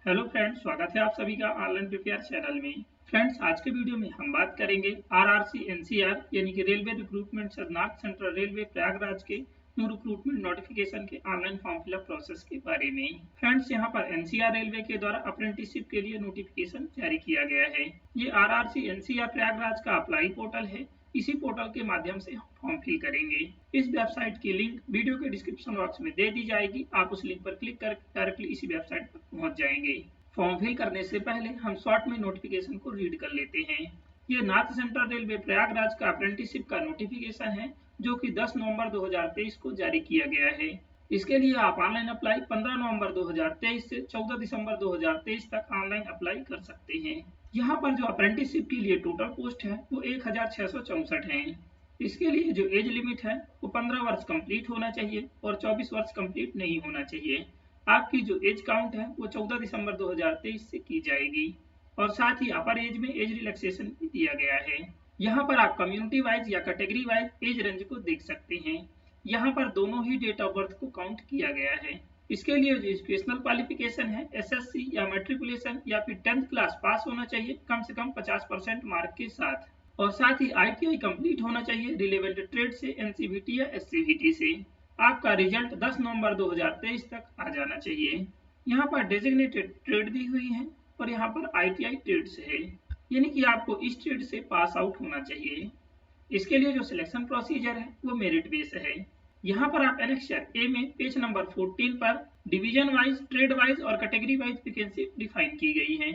Hello friends, स्वागत है आप सभी का ऑनलाइन प्रिपेयर चैनल में। फ्रेंड्स, आज के वीडियो में हम बात करेंगे आरआरसी एनसीआर यानी कि railway recruitment north central railway Prayagraj के न्यू रिक्रूटमेंट नोटिफिकेशन के ऑनलाइन फॉर्म फिलअप प्रोसेस के बारे में। फ्रेंड्स, यहाँ पर एनसीआर रेलवे के द्वारा अप्रेंटिसशिप के लिए नोटिफिकेशन जारी किया गया है। ये आरआरसी एनसीआर प्रयागराज का अप्लाई पोर्टल है। इसी पोर्टल के माध्यम से हम फॉर्म फिल करेंगे। इस वेबसाइट की लिंक वीडियो के डिस्क्रिप्शन बॉक्स में दे दी जाएगी। आप उस लिंक पर क्लिक कर डायरेक्टली इसी वेबसाइट पर पहुंच जाएंगे। फॉर्म फिल करने से पहले हम शॉर्ट में नोटिफिकेशन को रीड कर लेते हैं। ये नॉर्थ सेंट्रल रेलवे प्रयागराज का अप्रेंटिसशिप का नोटिफिकेशन है, जो कि 10 नवंबर 2023 को जारी किया गया है। इसके लिए आप ऑनलाइन अप्लाई 15 नवंबर 2023 से 14 दिसंबर 2023 तक ऑनलाइन अप्लाई कर सकते हैं। यहाँ पर जो अप्रेंटिसशिप के लिए टोटल पोस्ट है वो 1664 है। इसके लिए जो एज लिमिट है वो 15 वर्ष कंप्लीट होना चाहिए और 24 वर्ष कंप्लीट नहीं होना चाहिए। आपकी जो एज काउंट है वो 14 दिसंबर 2023 से की जाएगी और साथ ही अपर एज में एज रिलैक्सेशन भी दिया गया है। यहाँ पर आप कम्युनिटी वाइज या कैटेगरी वाइज एज रेंज को देख सकते हैं। यहाँ पर दोनों ही डेट ऑफ बर्थ को काउंट किया गया है। इसके लिए जो एजुकेशनल क्वालिफिकेशन है एसएससी या मैट्रिकुलेशन या फिर 10th क्लास पास होना चाहिए कम से कम 50% मार्क के साथ, और साथ ही आईटीआई कंप्लीट होना चाहिए रिलेवेंट ट्रेड से, एनसीवीटी या एससीवीटी से। आपका रिजल्ट 10 नवंबर 2023 तक आ जाना चाहिए। यहाँ पर डेजिग्नेटेड ट्रेड दी हुई है और यहाँ पर आईटीआई ट्रेड से है, यानी कि आपको इस ट्रेड से पास आउट होना चाहिए। इसके लिए जो सिलेक्शन प्रोसीजर है वो मेरिट बेस है। यहाँ पर आप एनेक्सर ए में पेज नंबर 14 पर डिवीजन वाइज, ट्रेड वाइज और कैटेगरी वाइज वैकेंसी डिफाइन की गई है,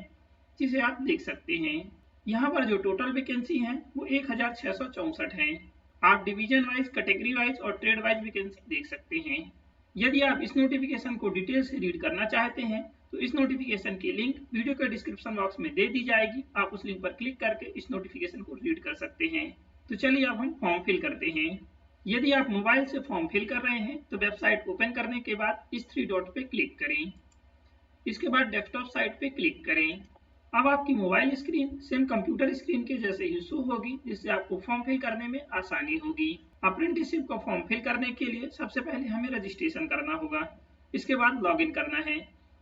जिसे आप देख सकते हैं। यहाँ पर जो टोटल वैकेंसी है वो 1664 है। आप डिवीजन वाइज, कैटेगरी वाइज और ट्रेड वाइज वैकेंसी देख सकते हैं। यदि आप इस नोटिफिकेशन को डिटेल से रीड करना चाहते हैं तो इस नोटिफिकेशन की लिंक वीडियो के डिस्क्रिप्शन बॉक्स में दे दी जाएगी। आप उस लिंक पर क्लिक करके इस नोटिफिकेशन को रीड कर सकते हैं। तो चलिए अब हम फॉर्म फिल करते हैं। यदि आप मोबाइल से फॉर्म फिल कर रहे हैं तो वेबसाइट ओपन करने के बाद इस 3 डॉट पे क्लिक करें। इसके बाद डेस्कटॉप साइट पे क्लिक करें। अब आपकी mobile screen same computer screen के जैसे ही शो होगी, जिससे आपको फॉर्म फिल करने में आसानी होगी। अप्रेंटिसशिप का फॉर्म फिल करने के लिए सबसे पहले हमें रजिस्ट्रेशन करना होगा। इसके बाद लॉगिन करना है।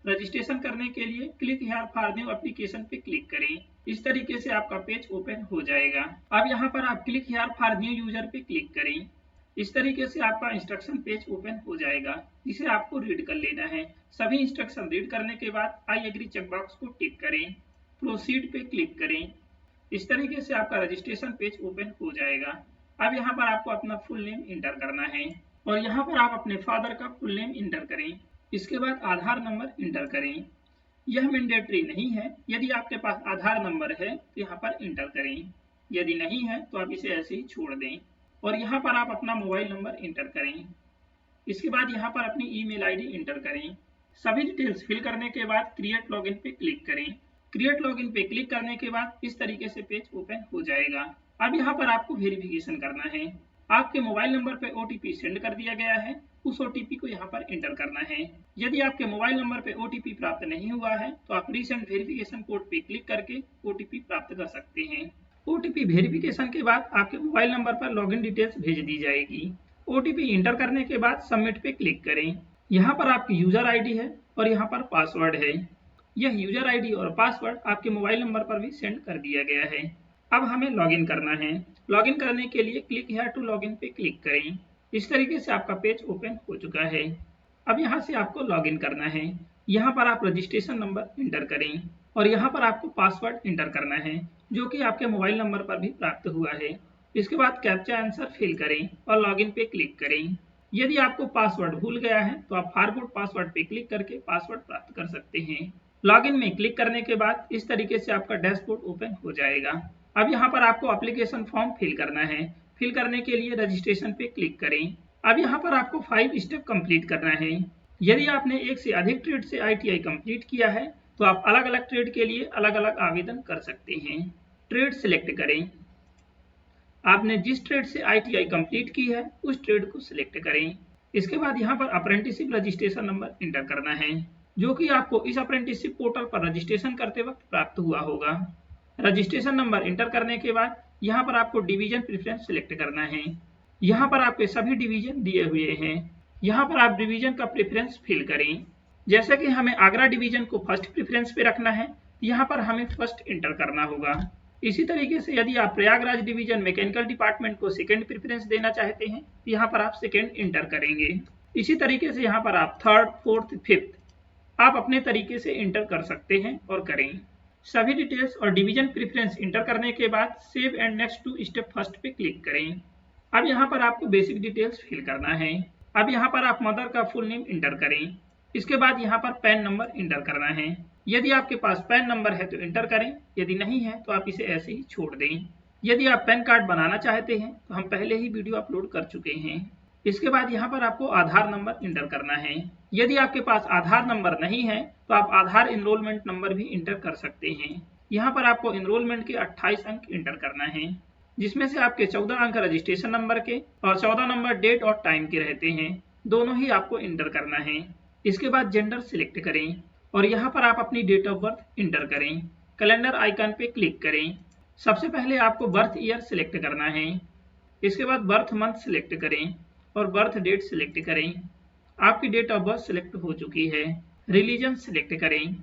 रजिस्ट्रेशन करने के लिए click here for new application पे क्लिक करें। इस तरीके से आपका पेज ओपन हो जाएगा। अब यहाँ पर आप click here for new user पे क्लिक करें। इस तरीके से आपका इंस्ट्रक्शन पेज ओपन हो जाएगा, जिसे आपको रीड कर लेना है। सभी इंस्ट्रक्शन रीड करने के बाद आई एग्री चेकबॉक्स को टिक करें, प्रोसीड पे क्लिक करें। इस तरीके से आपका रजिस्ट्रेशन पेज ओपन हो जाएगा। अब यहाँ पर आपको अपना फुल नेम इंटर करना है और यहाँ पर आप अपने फादर का फुल नेम इंटर करें। इसके बाद आधार नंबर इंटर करें। यह मैंडेटरी नहीं है। यदि आपके पास आधार नंबर है तो यहाँ पर इंटर करें, यदि नहीं है तो आप इसे ऐसे ही छोड़ दें। और यहाँ पर आप अपना मोबाइल नंबर इंटर करें। इसके बाद यहाँ पर अपनी ईमेल आईडी इंटर करें। सभी डिटेल्स फिल करने के बाद क्रिएट लॉगिन पे क्लिक करें। क्रिएट लॉगिन पे क्लिक करने के बाद इस तरीके से पेज ओपन हो जाएगा। अब यहाँ पर आपको वेरिफिकेशन करना है। आपके मोबाइल नंबर पे ओटीपी सेंड कर दिया गया है, उस ओटीपी को यहाँ पर इंटर करना है। यदि आपके मोबाइल नंबर पे ओटीपी प्राप्त नहीं हुआ है तो आप रीसेंट वेरिफिकेशन कोड पे क्लिक करके ओटीपी प्राप्त कर सकते हैं। ओटीपी वेरिफिकेशन के बाद आपके मोबाइल नंबर पर लॉगिन डिटेल्स भेज दी जाएगी। ओटीपी इंटर करने के बाद सबमिट पे क्लिक करें। यहाँ पर आपकी यूजर आईडी है और यहाँ पर पासवर्ड है। यह यूजर आईडी और पासवर्ड आपके मोबाइल नंबर पर भी सेंड कर दिया गया है। अब हमें लॉगिन करना है। लॉगिन करने के लिए क्लिक हियर टू लॉगिन पे क्लिक करें। इस तरीके से आपका पेज ओपन हो चुका है। अब यहाँ से आपको लॉगिन करना है। यहाँ पर आप रजिस्ट्रेशन नंबर इंटर करें और यहाँ पर आपको पासवर्ड इंटर करना है, जो कि आपके मोबाइल नंबर पर भी प्राप्त हुआ है। इसके बाद कैप्चा आंसर फिल करें और लॉगिन पे क्लिक करें। यदि आपको पासवर्ड भूल गया है तो आप फॉरगॉट पासवर्ड पे क्लिक करके पासवर्ड प्राप्त कर सकते हैं। लॉगिन में क्लिक करने के बाद इस तरीके से आपका डैशबोर्ड ओपन हो जाएगा। अब यहाँ पर आपको एप्लीकेशन फॉर्म फिल करना है। फिल करने के लिए रजिस्ट्रेशन पे क्लिक करें। अब यहाँ पर आपको 5 स्टेप कंप्लीट करना है। यदि आपने एक से अधिक ट्रेड से आईटीआई कंप्लीट किया है तो आप अलग अलग ट्रेड के लिए अलग अलग आवेदन कर सकते हैं। ट्रेड सिलेक्ट करें। आपने जिस ट्रेड से आईटीआई कंप्लीट की है उस ट्रेड को सिलेक्ट करें। इसके बाद यहाँ पर अप्रेंटिसशिप रजिस्ट्रेशन नंबर इंटर करना है, जो कि आपको इस अप्रेंटिसशिप पोर्टल पर रजिस्ट्रेशन करते वक्त प्राप्त हुआ होगा। रजिस्ट्रेशन नंबर इंटर करने के बाद यहाँ पर आपको डिवीजन प्रेफरेंस सिलेक्ट करना है। यहाँ पर आपके सभी डिवीजन दिए हुए हैं। यहाँ पर आप डिवीजन का प्रेफरेंस फिल करें। जैसे कि हमें आगरा डिवीजन को फर्स्ट प्रेफरेंस पे रखना है, यहाँ पर हमें फर्स्ट इंटर करना होगा। इसी तरीके से यदि आप प्रयागराज डिवीजन मैकेनिकल डिपार्टमेंट को सेकंड प्रेफरेंस देना चाहते हैं तो यहाँ पर आप सेकंड इंटर करेंगे। इसी तरीके से यहाँ पर आप थर्ड, फोर्थ, फिफ्थ आप अपने तरीके से इंटर कर सकते हैं और करें। सभी डिटेल्स और डिवीजन प्रेफरेंस इंटर करने के बाद save and next to step first पे क्लिक करें। अब यहाँ पर आपको बेसिक डिटेल्स फिल करना है। अब यहाँ पर आप मदर का फुल नेम इंटर करें। इसके बाद यहाँ पर पैन नंबर इंटर करना है। यदि आपके पास पैन नंबर है तो इंटर करें, यदि नहीं है तो आप इसे ऐसे ही छोड़ दें। यदि आप पैन कार्ड बनाना चाहते हैं तो हम पहले ही वीडियो अपलोड कर चुके हैं। इसके बाद यहाँ पर आपको आधार नंबर इंटर करना है। यदि आपके पास आधार नंबर नहीं है तो आप आधार एनरोलमेंट नंबर भी इंटर कर सकते हैं। यहाँ पर आपको एनरोलमेंट के 28 अंक इंटर करना है, जिसमें से आपके 14 अंक रजिस्ट्रेशन नंबर के और 14 नंबर डेट और टाइम के रहते हैं। दोनों ही आपको इंटर करना है। इसके बाद जेंडर सिलेक्ट करें और यहाँ पर आप अपनी डेट ऑफ बर्थ इंटर करें। कैलेंडर आइकन पे क्लिक करें। सबसे पहले आपको बर्थ ईयर सिलेक्ट करना है। इसके बाद बर्थ मंथ सिलेक्ट करें और बर्थ डेट सिलेक्ट करें। आपकी डेट ऑफ बर्थ सिलेक्ट हो चुकी है। रिलीजन सिलेक्ट करें।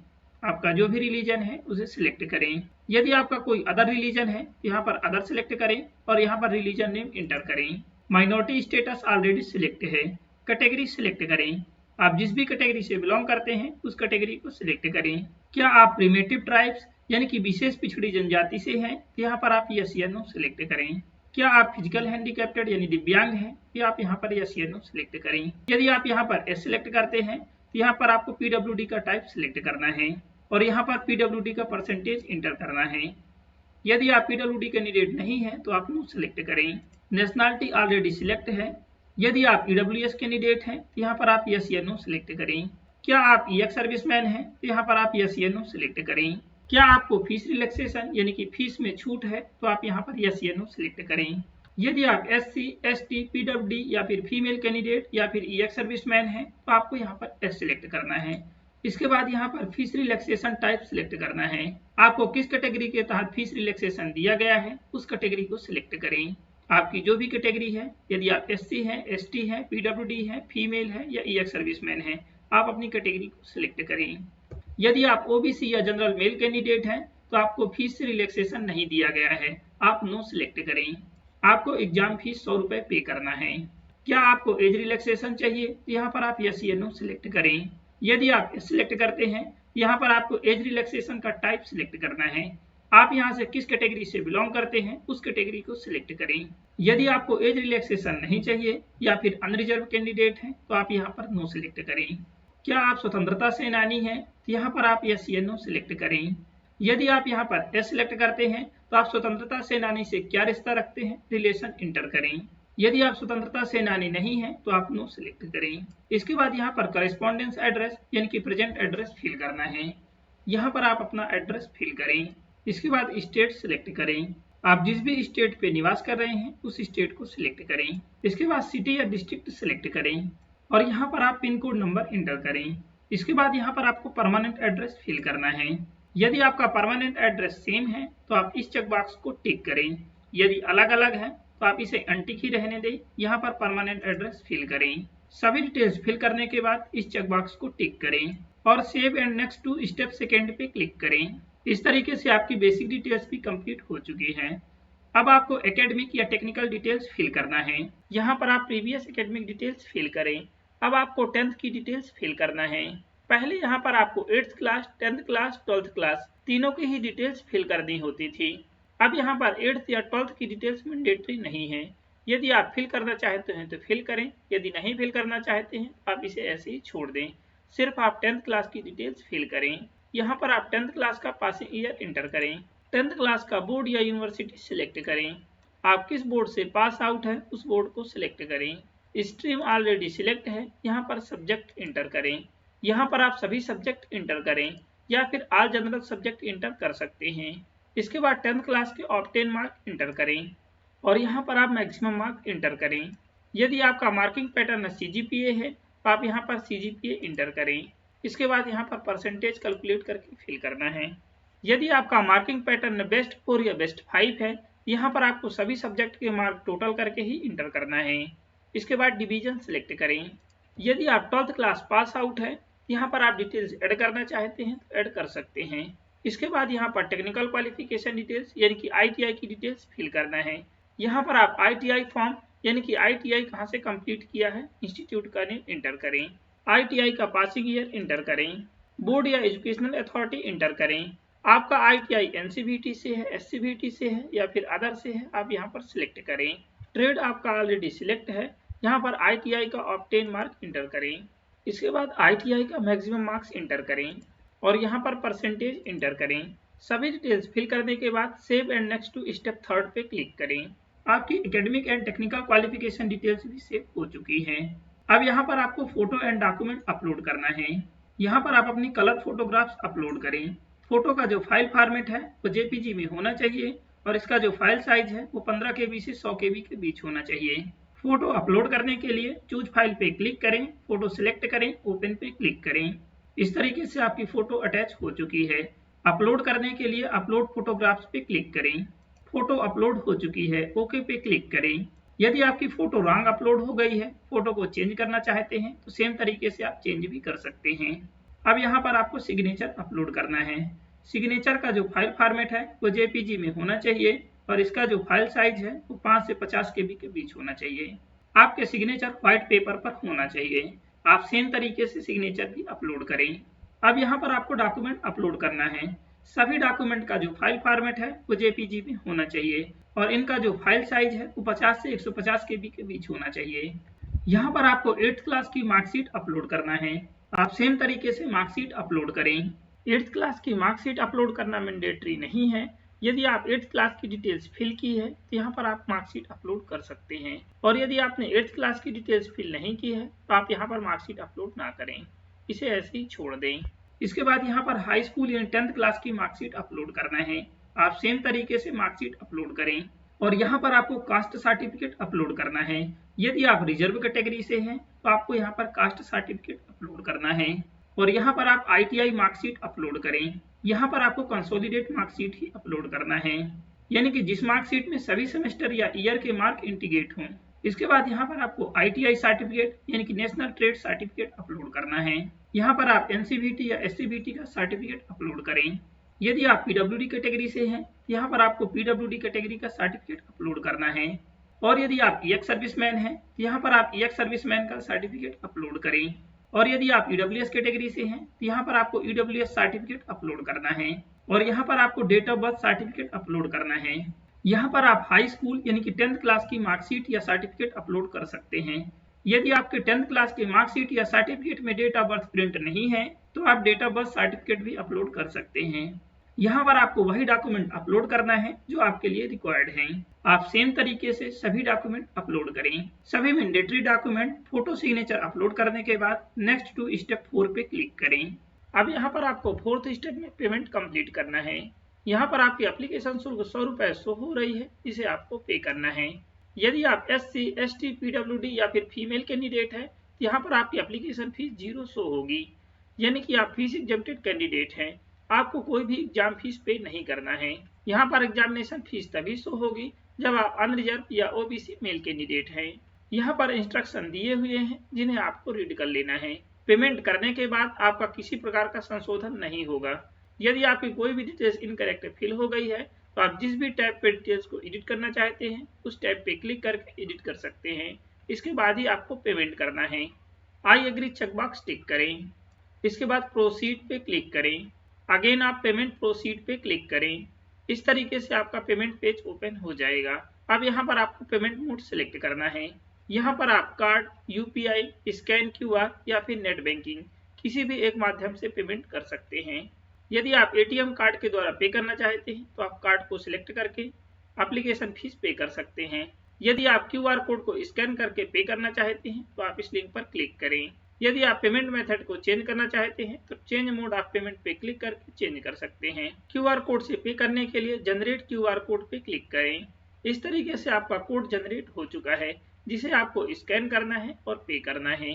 आपका जो भी रिलीजन है उसे सिलेक्ट करें। यदि आपका कोई अदर रिलीजन है यहाँ पर अदर सिलेक्ट करें और यहाँ पर रिलीजन नेम इंटर करें। माइनॉरिटी स्टेटस ऑलरेडी सिलेक्ट है। कैटेगरी सिलेक्ट करें। आप जिस भी कैटेगरी से बिलोंग करते हैं उस कैटेगरी को सिलेक्ट करें। क्या आप प्रिमेटिव ट्राइब्स यानी कि विशेष पिछड़ी जनजाति से हैं? यहाँ पर आप यस या नो सिलेक्ट करें। क्या आप फिजिकल हैंडीकैप्टेड यानी दिव्यांग हैं? या आप यहाँ पर यस या नो सिलेक्ट करें। यदि आप यहाँ पर एस सिलेक्ट करते हैं तो यहाँ पर आपको पीडब्ल्यूडी का टाइप सिलेक्ट करना है और यहाँ पर पीडब्ल्यूडी का परसेंटेज इंटर करना है। यदि आप पीडब्ल्यूडी कैंडिडेट नहीं है तो आप नो सिलेक्ट करें। नेशनलिटी ऑलरेडी सिलेक्ट है। यदि आप ईडब्ल्यूएस कैंडिडेट हैं तो यहाँ पर आप यस या नो सिलेक्ट करें। क्या आप ईएक्स सर्विसमैन हैं तो यहाँ पर आप यस या नो सिलेक्ट करें। क्या आपको फीस रिलैक्सेशन यानी कि फीस में छूट है तो आप यहाँ पर यस या नो सिलेक्ट करें। यदि आप एससी, एसटी, पीडब्ल्यूडी या फिर फीमेल कैंडिडेट या फिर ईएक्स सर्विसमैन हैं तो आपको यहाँ पर एस सिलेक्ट करना है। इसके बाद यहाँ पर फीस रिलैक्सेशन टाइप सिलेक्ट करना है। आपको किस कैटेगरी के तहत फीस रिलैक्सेशन दिया गया है उस कैटेगरी को सिलेक्ट करें। आपकी जो भी कैटेगरी है, यदि आप एससी हैं, एसटी हैं, पीडब्ल्यूडी हैं, फीमेल हैं या ईएक्स सर्विसमैन हैं, आप अपनी कैटेगरी को सिलेक्ट करें। यदि आप ओबीसी या जनरल मेल कैंडिडेट हैं तो आपको फीस रिलैक्सेशन नहीं दिया गया है, आप नो सिलेक्ट करें। आपको एग्जाम फीस 100 रुपए पे करना है। क्या आपको एज रिलैक्सेशन चाहिए तो यहाँ पर आप यस या नो सिलेक्ट करें। यदि आप सिलेक्ट करते हैं यहाँ पर आपको एज रिलैक्सेशन का टाइप सिलेक्ट करना है। आप यहाँ से किस कैटेगरी से बिलोंग करते हैं उस कैटेगरी को सिलेक्ट करें। यदि आपको एज रिलैक्सेशन नहीं चाहिए या फिर अनरिजर्व कैंडिडेट हैं तो आप यहाँ पर नो सिलेक्ट करें। क्या आप स्वतंत्रता सेनानी हैं तो यहाँ पर आप यस या नो सिलेक्ट करें। यदि आप यहाँ पर एस सिलेक्ट करते हैं तो आप स्वतंत्रता सेनानी से क्या रिश्ता रखते हैं रिलेशन इंटर करें। यदि आप स्वतंत्रता सेनानी नहीं हैं तो आप नो सिलेक्ट करें। इसके बाद यहाँ पर करेस्पॉन्डेंस एड्रेस यानी कि प्रेजेंट एड्रेस फिल करना है। यहाँ पर आप अपना एड्रेस फिल करें। इसके बाद स्टेट सिलेक्ट करें। आप जिस भी स्टेट पे निवास कर रहे हैं उस स्टेट को सिलेक्ट करें। इसके बाद सिटी या डिस्ट्रिक्ट सिलेक्ट करें और यहाँ पर आप पिन कोड नंबर इंटर करें। इसके बाद यहाँ पर आपको परमानेंट एड्रेस फिल करना है। यदि आपका परमानेंट एड्रेस सेम है तो आप इस चेक बॉक्स को टिक करें। यदि अलग अलग है तो आप इसे अनटिक ही रहने दें। यहाँ पर परमानेंट एड्रेस फिल करें। सभी डिटेल्स फिल करने के बाद इस चेक बॉक्स को टिक करें और save and next to step second पे क्लिक करें। इस तरीके से आपकी बेसिक डिटेल्स भी कंप्लीट हो चुकी हैं। अब आपको एकेडमिक या टेक्निकल डिटेल्स फिल करना है। यहाँ पर आप प्रीवियस एकेडमिक डिटेल्स फिल करें। अब आपको 10th की डिटेल्स फिल करना है। पहले यहाँ पर आपको 8th class, 10th class, 12th class तीनों की ही डिटेल्स फिल करनी होती थी। अब यहाँ पर 8th या 12th की डिटेल्स मैंडेटरी नहीं है। यदि आप फिल करना चाहते हैं तो फिल करें, यदि नहीं फिल करना चाहते हैं आप इसे ऐसे ही छोड़ दें। सिर्फ आप 10th क्लास की डिटेल्स फिल करें। यहाँ पर आप 10th क्लास का पासिंग ईयर इंटर करें। 10th क्लास का बोर्ड या यूनिवर्सिटी सिलेक्ट करें। आप किस बोर्ड से पास आउट है उस बोर्ड को सिलेक्ट करें। स्ट्रीम ऑलरेडी सिलेक्ट है, यहाँ पर सब्जेक्ट इंटर करें। यहाँ पर आप सभी सब्जेक्ट इंटर करें या फिर ऑल जनरल सब्जेक्ट इंटर कर सकते हैं। इसके बाद 10th क्लास के ऑब्टेन मार्क इंटर करें और यहाँ पर आप मैक्सिमम मार्क इंटर करें। यदि आपका मार्किंग पैटर्न CGPA है तो आप यहाँ पर CGPA इंटर करें। इसके बाद यहाँ पर परसेंटेज कैलकुलेट करके फिल करना है। यदि आपका मार्किंग पैटर्न बेस्ट 4 या बेस्ट 5 है, यहाँ पर आपको सभी सब्जेक्ट के मार्क टोटल करके ही इंटर करना है। इसके बाद डिवीजन सिलेक्ट करें। यदि आप 12th क्लास पास आउट है यहाँ पर आप डिटेल्स ऐड करना चाहते हैं तो ऐड कर सकते हैं। इसके बाद यहाँ पर टेक्निकल क्वालिफिकेशन डिटेल्स यानी कि ITI की डिटेल्स फिल करना है। यहाँ पर आप ITI फॉर्म यानी कि ITI कहाँ से कंप्लीट किया है, इंस्टीट्यूट का नेम इंटर करें, ITI का पासिंग ईयर इंटर करें, बोर्ड या एजुकेशनल अथॉरिटी इंटर करें। आपका ITI NCVT से है, SCVT से है या फिर अदर से है, आप यहाँ पर सिलेक्ट करें। ट्रेड आपका ऑलरेडी सिलेक्ट है, यहाँ पर ITI का ऑब्टेन मार्क इंटर करें। इसके बाद ITI का मैक्सिमम मार्क्स इंटर करें और यहाँ पर परसेंटेज इंटर करें। सभी डिटेल्स फिल करने के बाद save and next to step 3 पे क्लिक करें। आपकी academic and technical qualification details भी सेव हो चुकी हैं। अब यहाँ पर आपको फोटो एंड डॉक्यूमेंट अपलोड करना है। यहाँ पर आप अपनी कलर फोटोग्राफ्स अपलोड करें। फोटो का जो फाइल फॉर्मेट है वो JPG में होना चाहिए और इसका जो फाइल साइज है वो 15 KB से 100 KB के बीच होना चाहिए। फोटो अपलोड करने के लिए चूज फाइल पे क्लिक करें, फोटो सिलेक्ट करें, ओपन पे क्लिक करें। इस तरीके से आपकी फोटो अटैच हो चुकी है। अपलोड करने के लिए अपलोड फोटोग्राफ्स पे क्लिक करें। फोटो अपलोड हो चुकी है, ओके पे क्लिक करें। यदि आपकी फोटो रॉन्ग अपलोड हो गई है, फोटो को चेंज करना चाहते हैं तो सेम तरीके से आप चेंज भी कर सकते हैं। अब यहाँ पर आपको सिग्नेचर अपलोड करना है। सिग्नेचर का जो फाइल फॉर्मेट है वो JPG में होना चाहिए और इसका जो फाइल साइज है वो 5 से 50 KB के बीच होना चाहिए। आपके सिग्नेचर व्हाइट पेपर पर होना चाहिए। आप सेम तरीके से सिग्नेचर भी अपलोड करें। अब यहाँ पर आपको डॉक्यूमेंट अपलोड करना है। सभी डॉक्यूमेंट का जो फाइल फॉर्मेट है वो JPG में होना चाहिए और इनका जो फाइल साइज है वो 50 से 150 KB के बीच होना चाहिए। यहाँ पर आपको 8th क्लास की मार्कशीट अपलोड करना है। आप सेम तरीके से मार्कशीट अपलोड करें। 8th क्लास की मार्कशीट अपलोड करना मैंडेटरी नहीं है। यदि आप 8th क्लास की डिटेल्स फिल की है तो यहाँ पर आप मार्कशीट अपलोड कर सकते हैं और यदि आपने 8th क्लास की डिटेल्स फिल नहीं की है तो आप यहाँ पर मार्कशीट अपलोड ना करें, इसे ऐसे ही छोड़ दें। इसके बाद यहाँ पर हाई स्कूल यानी 10th क्लास की मार्कशीट अपलोड करना है। आप सेम तरीके से मार्कशीट अपलोड करें और यहाँ पर आपको कास्ट सर्टिफिकेट अपलोड करना है। यदि आप रिजर्व कैटेगरी से हैं तो आपको यहाँ पर कास्ट सर्टिफिकेट अपलोड करना है और यहाँ पर आप ITI मार्कशीट अपलोड करें। यहाँ पर आपको कंसोलिडेट मार्कशीट ही अपलोड करना है, यानी कि जिस मार्कशीट में सभी सेमेस्टर या ईयर के मार्क इंटीग्रेट हों। इसके बाद यहाँ पर आपको ITI सर्टिफिकेट यानी कि नेशनल ट्रेड सर्टिफिकेट अपलोड करना है। यहाँ पर आप NCVT या SCVT का सर्टिफिकेट अपलोड करें। यदि आप PWD कैटेगरी से हैं यहाँ पर आपको PWD कैटेगरी का सर्टिफिकेट अपलोड करना है और यदि आप EX सर्विसमैन हैं यहाँ पर आप EX सर्विसमैन का सर्टिफिकेट अपलोड करें और यदि आप EWS कैटेगरी से हैं तो यहाँ पर आपको EWS सर्टिफिकेट अपलोड करना है और यहाँ पर आपको date of birth certificate upload करना है। यहाँ पर आप हाई स्कूल यानी कि 10th क्लास की मार्कशीट या सर्टिफिकेट अपलोड कर सकते हैं। यदि आपके 10th क्लास की मार्कशीट या सर्टिफिकेट में डेट ऑफ बर्थ प्रिंट नहीं है तो आप डेट ऑफ बर्थ सर्टिफिकेट भी अपलोड कर सकते हैं। यहाँ पर आपको वही डॉक्यूमेंट अपलोड करना है जो आपके लिए रिक्वायर्ड हैं। आप सेम तरीके से सभी डॉक्यूमेंट अपलोड करें। सभी mandatory document photo signature upload करने के बाद नेक्स्ट टू स्टेप 4 पे क्लिक करें। अब यहाँ पर आपको 4th स्टेप में पेमेंट कंप्लीट करना है। यहाँ पर आपकी एप्लीकेशन शुल्क 100 रुपए शो हो रही है, इसे आपको पे करना है। यदि आप SC, ST, PWD या फिर फीमेल कैंडिडेट है तो यहाँ पर आपकी एप्लीकेशन फीस 0 शो होगी, यानी कि आप फीस एग्जम्प्टेड कैंडिडेट हैं। आपको कोई भी एग्जाम फीस पे नहीं करना है। यहाँ पर एग्जामिनेशन फीस तभी शो होगी जब आप अनरिजर्व या OBC मेल कैंडिडेट हैं। यहाँ पर इंस्ट्रक्शन दिए हुए हैं जिन्हें आपको रीड कर लेना है। पेमेंट करने के बाद आपका किसी प्रकार का संशोधन नहीं होगा। यदि आपकी कोई भी डिटेल्स इनकरेक्ट फिल हो गई है तो आप जिस भी टैब पे डिटेल्स को एडिट करना चाहते हैं उस टैब पे क्लिक करके एडिट कर सकते हैं। इसके बाद ही आपको पेमेंट करना है। आई एग्री चेकबॉक्स टिक करें। इसके बाद प्रोसीड पे क्लिक करें। अगेन आप पेमेंट प्रोसीड पे क्लिक करें। इस तरीके से आपका पेमेंट पेज ओपन हो जाएगा। अब यहाँ पर आपको पेमेंट मोड सिलेक्ट करना है। यहाँ पर आप कार्ड, UPI, स्कैन QR या फिर नेट बैंकिंग किसी भी एक माध्यम से पेमेंट कर सकते हैं। यदि आप ATM कार्ड के द्वारा पे करना चाहते हैं तो आप कार्ड को सिलेक्ट करके एप्लीकेशन फीस पे कर सकते हैं। यदि आप QR कोड को स्कैन करके पे करना चाहते हैं तो आप इस लिंक पर क्लिक करें। यदि आप पेमेंट मेथड को चेंज करना चाहते हैं तो चेंज मोड ऑफ पेमेंट पे क्लिक करके चेंज कर सकते हैं। QR कोड से पे करने के लिए जनरेट QR कोड पे क्लिक करें। इस तरीके से आपका कोड जनरेट हो चुका है जिसे आपको स्कैन करना है और पे करना है।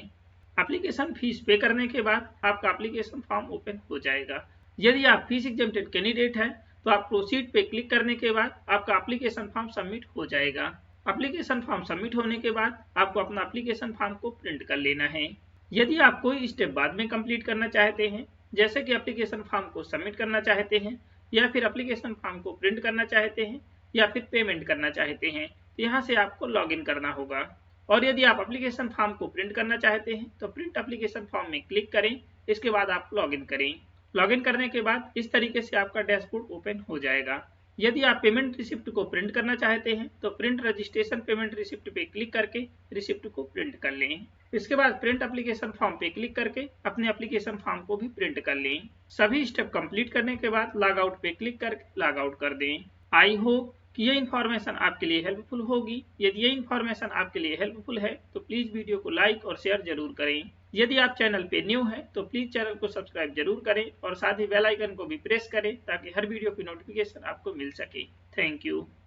एप्लीकेशन फीस पे करने के बाद आपका एप्लीकेशन फॉर्म ओपन हो जाएगा। यदि आप फीस एग्जम्प्टेड कैंडिडेट हैं तो आप प्रोसीड पे क्लिक करने के बाद आपका एप्लीकेशन फॉर्म सबमिट हो जाएगा। एप्लीकेशन फॉर्म सबमिट होने के बाद आपको अपना एप्लीकेशन फॉर्म को प्रिंट कर लेना है। यदि आप कोई स्टेप बाद में कंप्लीट करना चाहते हैं, जैसे कि एप्लीकेशन फॉर्म को सबमिट करना चाहते हैं या फिर एप्लीकेशन फॉर्म को प्रिंट करना चाहते हैं या फिर पेमेंट करना चाहते हैं, तो यहाँ से आपको लॉगिन करना होगा। और यदि आप एप्लीकेशन फॉर्म को प्रिंट करना चाहते हैं तो प्रिंट एप्लीकेशन फॉर्म में क्लिक करें, इसके बाद आप लॉगिन करें। लॉगिन करने के बाद इस तरीके से आपका डैशबोर्ड ओपन हो जाएगा। यदि आप पेमेंट रिसिप्ट को प्रिंट करना चाहते हैं तो प्रिंट रजिस्ट्रेशन पेमेंट रिसिप्ट पे क्लिक करके रिसिप्ट को प्रिंट कर लें। इसके बाद प्रिंट एप्लीकेशन फॉर्म पे क्लिक करके अपने एप्लीकेशन फॉर्म को भी प्रिंट कर लें। सभी स्टेप कंप्लीट करने के बाद लॉग आउट पे क्लिक करके लॉग आउट कर दें। आई होप कि ये इन्फॉर्मेशन आपके लिए हेल्पफुल होगी। यदि ये इन्फॉर्मेशन आपके लिए हेल्पफुल है तो प्लीज वीडियो को लाइक और शेयर जरूर करें। यदि आप चैनल पे न्यू हैं तो प्लीज चैनल को सब्सक्राइब जरूर करें और साथ ही बेल आइकन को भी प्रेस करें ताकि हर वीडियो की नोटिफिकेशन आपको मिल सके। Thank you.